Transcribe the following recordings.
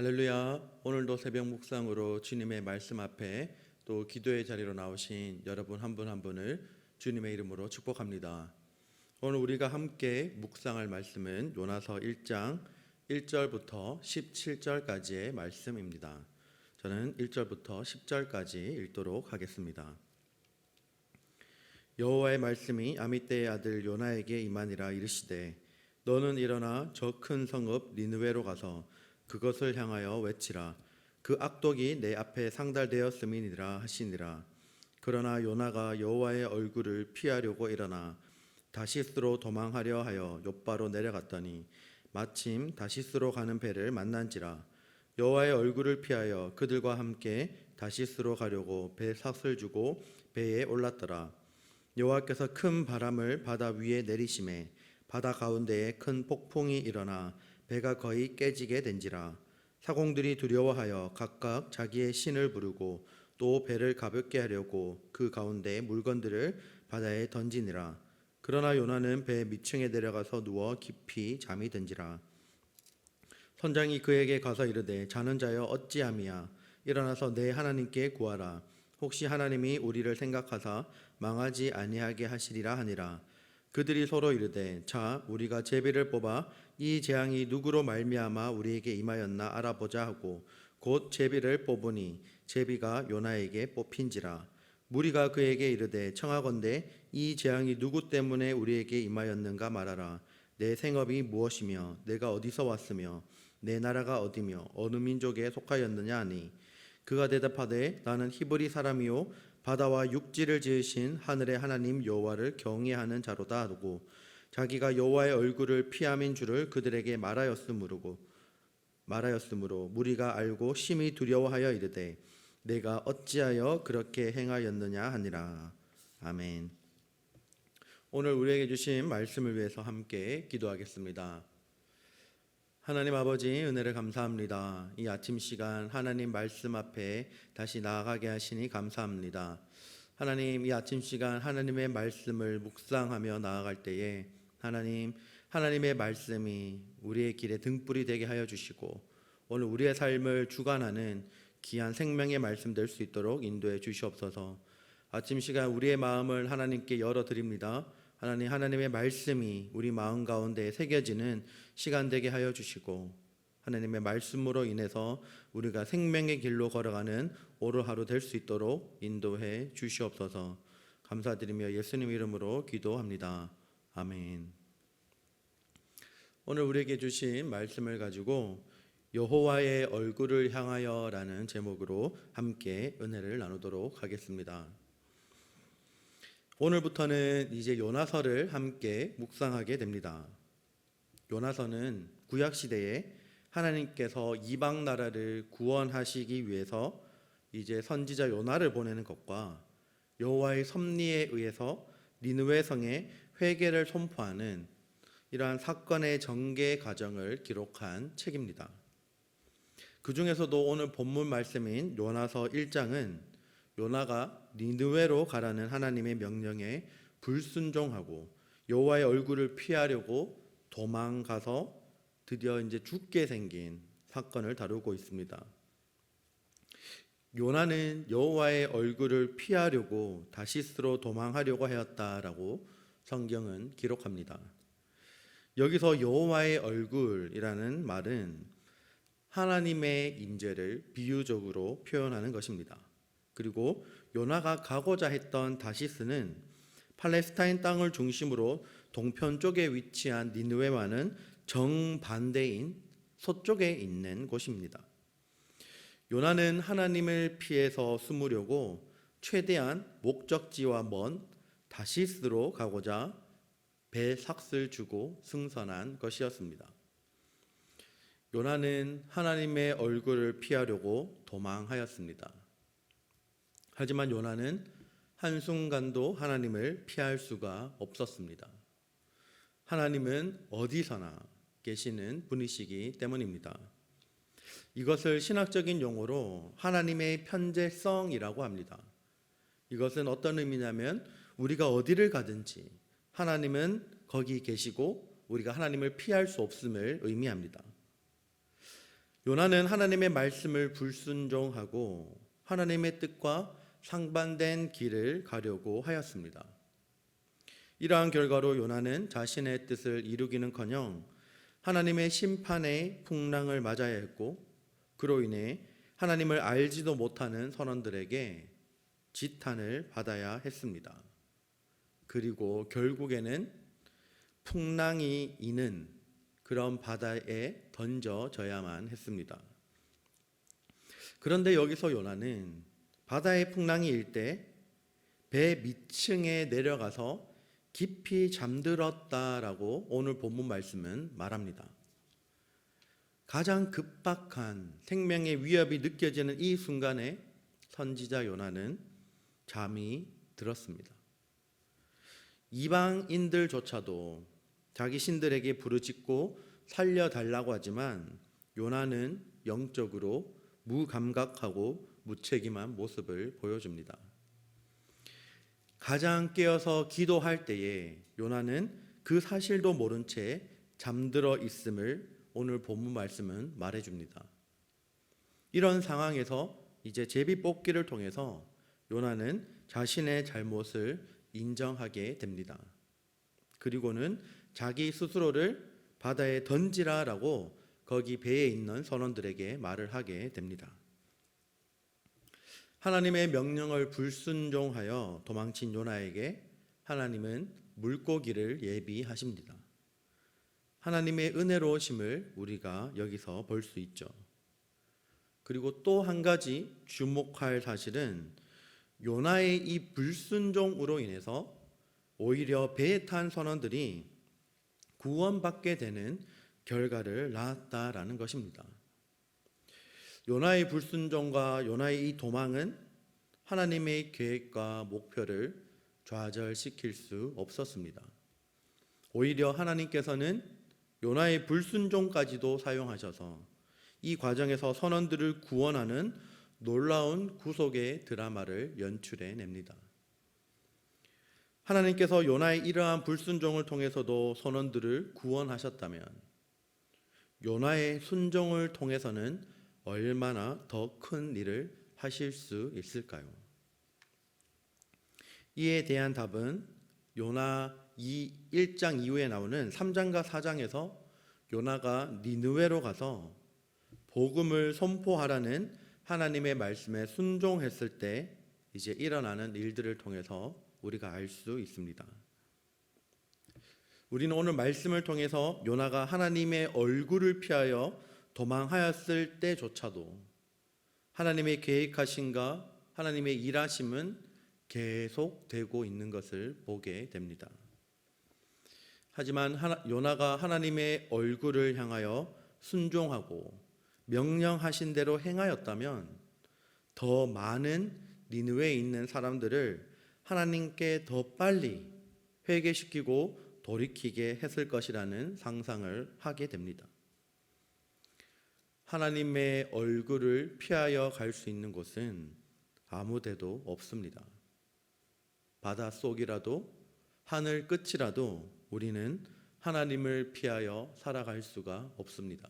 할렐루야. 오늘도 새벽 묵상으로 주님의 말씀 앞에 또 기도의 자리로 나오신 여러분 한 분 한 분을 주님의 이름으로 축복합니다. 오늘 우리가 함께 묵상할 말씀은 요나서 1장 1절부터 17절까지의 말씀입니다. 저는 1절부터 10절까지 읽도록 하겠습니다. 여호와의 말씀이 아미떼의 아들 요나에게 임하니라. 이르시되 너는 일어나 저 큰 성읍 니느웨로 가서 그것을 향하여 외치라. 그 악독이 내 앞에 상달되었음이니라 하시니라. 그러나 요나가 여호와의 얼굴을 피하려고 일어나 다시스로 도망하려 하여 욥바로 내려갔더니 마침 다시스로 가는 배를 만난지라. 여호와의 얼굴을 피하여 그들과 함께 다시스로 가려고 배 삭을 주고 배에 올랐더라. 여호와께서 큰 바람을 바다 위에 내리심에 바다 가운데에 큰 폭풍이 일어나 배가 거의 깨지게 된지라. 사공들이 두려워하여 각각 자기의 신을 부르고 또 배를 가볍게 하려고 그 가운데 물건들을 바다에 던지니라. 그러나 요나는 배 밑층에 내려가서 누워 깊이 잠이 든지라. 선장이 그에게 가서 이르되 자는 자여 어찌함이야. 일어나서 내 하나님께 구하라. 혹시 하나님이 우리를 생각하사 망하지 아니하게 하시리라 하니라. 그들이 서로 이르되 자 우리가 제비를 뽑아 이 재앙이 누구로 말미암아 우리에게 임하였나 알아보자 하고 곧 제비를 뽑으니 제비가 요나에게 뽑힌지라. 무리가 그에게 이르되 청하건대 이 재앙이 누구 때문에 우리에게 임하였는가 말하라. 내 생업이 무엇이며 내가 어디서 왔으며 내 나라가 어디며 어느 민족에 속하였느냐 하니 그가 대답하되 나는 히브리 사람이요 바다와 육지를 지으신 하늘의 하나님 여호와를 경외하는 자로다 하고 자기가 여호와의 얼굴을 피함인 줄을 그들에게 말하였으므로 무리가 알고 심히 두려워하여 이르되 내가 어찌하여 그렇게 행하였느냐 하니라. 아멘. 오늘 우리에게 주신 말씀을 위해서 함께 기도하겠습니다. 하나님 아버지 은혜를 감사합니다. 이 아침 시간 하나님 말씀 앞에 다시 나아가게 하시니 감사합니다. 하나님 이 아침 시간 하나님의 말씀을 묵상하며 나아갈 때에 하나님의 말씀이 우리의 길에 등불이 되게 하여 주시고 오늘 우리의 삶을 주관하는 귀한 생명의 말씀 될 수 있도록 인도해 주시옵소서. 아침 시간 우리의 마음을 하나님께 열어드립니다. 하나님의 말씀이 우리 마음 가운데 새겨지는 시간 되게 하여 주시고 하나님의 말씀으로 인해서 우리가 생명의 길로 걸어가는 오늘 하루 될 수 있도록 인도해 주시옵소서. 감사드리며 예수님 이름으로 기도합니다. 아멘. 오늘 우리에게 주신 말씀을 가지고 여호와의 얼굴을 향하여 라는 제목으로 함께 은혜를 나누도록 하겠습니다. 오늘부터는 이제 요나서를 함께 묵상하게 됩니다. 요나서는 구약시대에 하나님께서 이방 나라를 구원하시기 위해서 이제 선지자 요나를 보내는 것과 여호와의 섭리에 의해서 니느웨 성에 회개를 선포하는 이러한 사건의 전개 과정을 기록한 책입니다. 그 중에서도 오늘 본문 말씀인 요나서 1장은 요나가 니느웨로 가라는 하나님의 명령에 불순종하고 여호와의 얼굴을 피하려고 도망가서 드디어 이제 죽게 생긴 사건을 다루고 있습니다. 요나는 여호와의 얼굴을 피하려고 다시스로 도망하려고 하였다라고 성경은 기록합니다. 여기서 여호와의 얼굴이라는 말은 하나님의 임재를 비유적으로 표현하는 것입니다. 그리고 요나가 가고자 했던 다시스는 팔레스타인 땅을 중심으로 동편 쪽에 위치한 니느웨와는 정반대인 서쪽에 있는 곳입니다. 요나는 하나님을 피해서 숨으려고 최대한 목적지와 먼 다시스로 가고자 배 삭을 주고 승선한 것이었습니다. 요나는 하나님의 얼굴을 피하려고 도망하였습니다. 하지만 요나는 한순간도 하나님을 피할 수가 없었습니다. 하나님은 어디서나 계시는 분이시기 때문입니다. 이것을 신학적인 용어로 하나님의 편재성이라고 합니다. 이것은 어떤 의미냐면 우리가 어디를 가든지 하나님은 거기 계시고 우리가 하나님을 피할 수 없음을 의미합니다. 요나는 하나님의 말씀을 불순종하고 하나님의 뜻과 상반된 길을 가려고 하였습니다. 이러한 결과로 요나는 자신의 뜻을 이루기는커녕 하나님의 심판의 풍랑을 맞아야 했고, 그로 인해 하나님을 알지도 못하는 선원들에게 지탄을 받아야 했습니다. 그리고 결국에는 풍랑이 이는 그런 바다에 던져져야만 했습니다. 그런데 여기서 요나는 바다의 풍랑이 일 때 배 밑층에 내려가서 깊이 잠들었다라고 오늘 본문 말씀은 말합니다. 가장 급박한 생명의 위협이 느껴지는 이 순간에 선지자 요나는 잠이 들었습니다. 이방인들조차도 자기 신들에게 부르짖고 살려달라고 하지만 요나는 영적으로 무감각하고 무책임한 모습을 보여줍니다. 가장 깨어서 기도할 때에 요나는 그 사실도 모른 채 잠들어 있음을 오늘 본문 말씀은 말해줍니다. 이런 상황에서 이제 제비뽑기를 통해서 요나는 자신의 잘못을 인정하게 됩니다. 그리고는 자기 스스로를 바다에 던지라라고 거기 배에 있는 선원들에게 말을 하게 됩니다. 하나님의 명령을 불순종하여 도망친 요나에게 하나님은 물고기를 예비하십니다. 하나님의 은혜로우심을 우리가 여기서 볼 수 있죠. 그리고 또 한 가지 주목할 사실은 요나의 이 불순종으로 인해서 오히려 배에 탄 선원들이 구원받게 되는 결과를 낳았다라는 것입니다. 요나의 불순종과 요나의 이 도망은 하나님의 계획과 목표를 좌절시킬 수 없었습니다. 오히려 하나님께서는 요나의 불순종까지도 사용하셔서 이 과정에서 선원들을 구원하는 놀라운 구속의 드라마를 연출해냅니다. 하나님께서 요나의 이러한 불순종을 통해서도 선원들을 구원하셨다면 요나의 순종을 통해서는 얼마나 더 큰 일을 하실 수 있을까요? 이에 대한 답은 요나 1장 이후에 나오는 3장과 4장에서 요나가 니느웨로 가서 복음을 선포하라는 하나님의 말씀에 순종했을 때 이제 일어나는 일들을 통해서 우리가 알 수 있습니다. 우리는 오늘 말씀을 통해서 요나가 하나님의 얼굴을 피하여 도망하였을 때조차도 하나님의 계획하심과 하나님의 일하심은 계속되고 있는 것을 보게 됩니다. 하지만 요나가 하나님의 얼굴을 향하여 순종하고 명령하신 대로 행하였다면 더 많은 니느웨에 있는 사람들을 하나님께 더 빨리 회개시키고 돌이키게 했을 것이라는 상상을 하게 됩니다. 하나님의 얼굴을 피하여 갈 수 있는 곳은 아무 데도 없습니다. 바닷속이라도 하늘 끝이라도 우리는 하나님을 피하여 살아갈 수가 없습니다.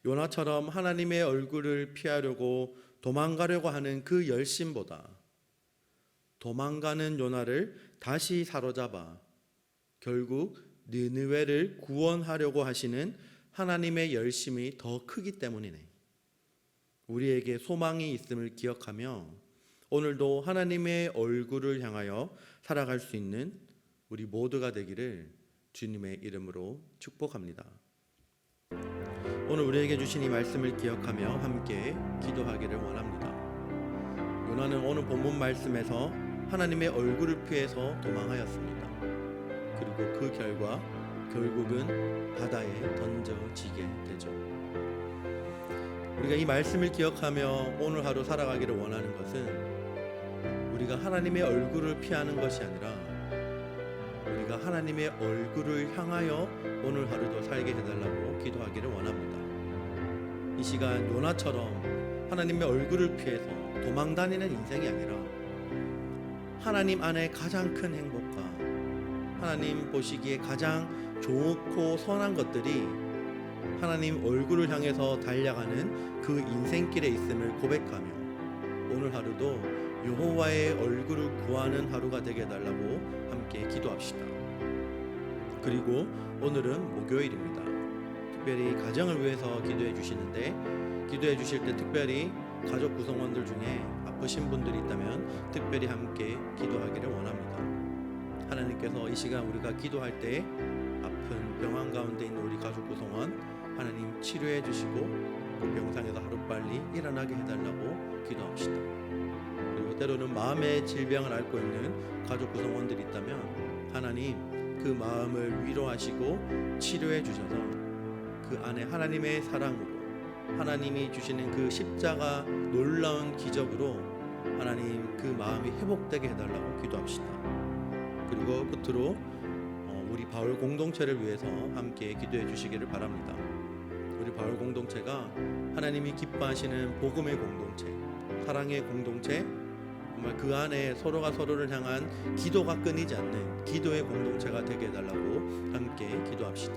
요나처럼 하나님의 얼굴을 피하려고 도망가려고 하는 그 열심보다 도망가는 요나를 다시 사로잡아 결국 니느웨를 구원하려고 하시는 하나님의 열심이 더 크기 때문이네. 우리에게 소망이 있음을 기억하며 오늘도 하나님의 얼굴을 향하여 살아갈 수 있는 우리 모두가 되기를 주님의 이름으로 축복합니다. 오늘 우리에게 주신 이 말씀을 기억하며 함께 기도하기를 원합니다. 요나는 오늘 본문 말씀에서 하나님의 얼굴을 피해서 도망하였습니다. 그리고 그 결과 결국은 바다에 던져지게 되죠. 우리가 이 말씀을 기억하며 오늘 하루 살아가기를 원하는 것은 우리가 하나님의 얼굴을 피하는 것이 아니라 우리가 하나님의 얼굴을 향하여 오늘 하루도 살게 해달라고 기도하기를 원합니다. 이 시간 요나처럼 하나님의 얼굴을 피해서 도망다니는 인생이 아니라 하나님 안에 가장 큰 행복과 하나님 보시기에 가장 좋고 선한 것들이 하나님 얼굴을 향해서 달려가는 그 인생길에 있음을 고백하며 오늘 하루도 여호와의 얼굴을 구하는 하루가 되게 해달라고 함께 기도합시다. 그리고 오늘은 목요일입니다. 특별히 가정을 위해서 기도해 주시는데, 기도해 주실 때 특별히 가족 구성원들 중에 아프신 분들이 있다면 특별히 함께 기도하기를 원합니다. 하나님께서 이 시간 우리가 기도할 때 아픈 병환 가운데 있는 우리 가족 구성원 하나님 치료해 주시고 그 병상에서 하루빨리 일어나게 해달라고 기도합시다. 그리고 때로는 마음의 질병을 앓고 있는 가족 구성원들이 있다면 하나님 그 마음을 위로하시고 치료해 주셔서 그 안에 하나님의 사랑으로, 하나님이 주시는 그 십자가 놀라운 기적으로 하나님 그 마음이 회복되게 해달라고 기도합시다. 그리고 끝으로 우리 바울 공동체를 위해서 함께 기도해 주시기를 바랍니다. 우리 바울 공동체가 하나님이 기뻐하시는 복음의 공동체, 사랑의 공동체, 정말 그 안에 서로가 서로를 향한 기도가 끊이지 않는 기도의 공동체가 되게 해달라고 함께 기도합시다.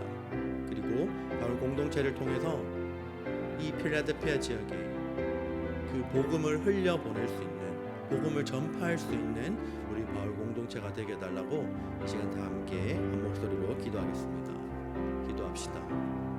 그리고 바울 공동체를 통해서 이 필라델피아 지역에 그 복음을 흘려보낼 수 있는, 복음을 전파할 수 있는 우리 바울 공동체가 되게 해달라고 이 시간 다 함께 한 목소리로 기도하겠습니다. 기도합시다.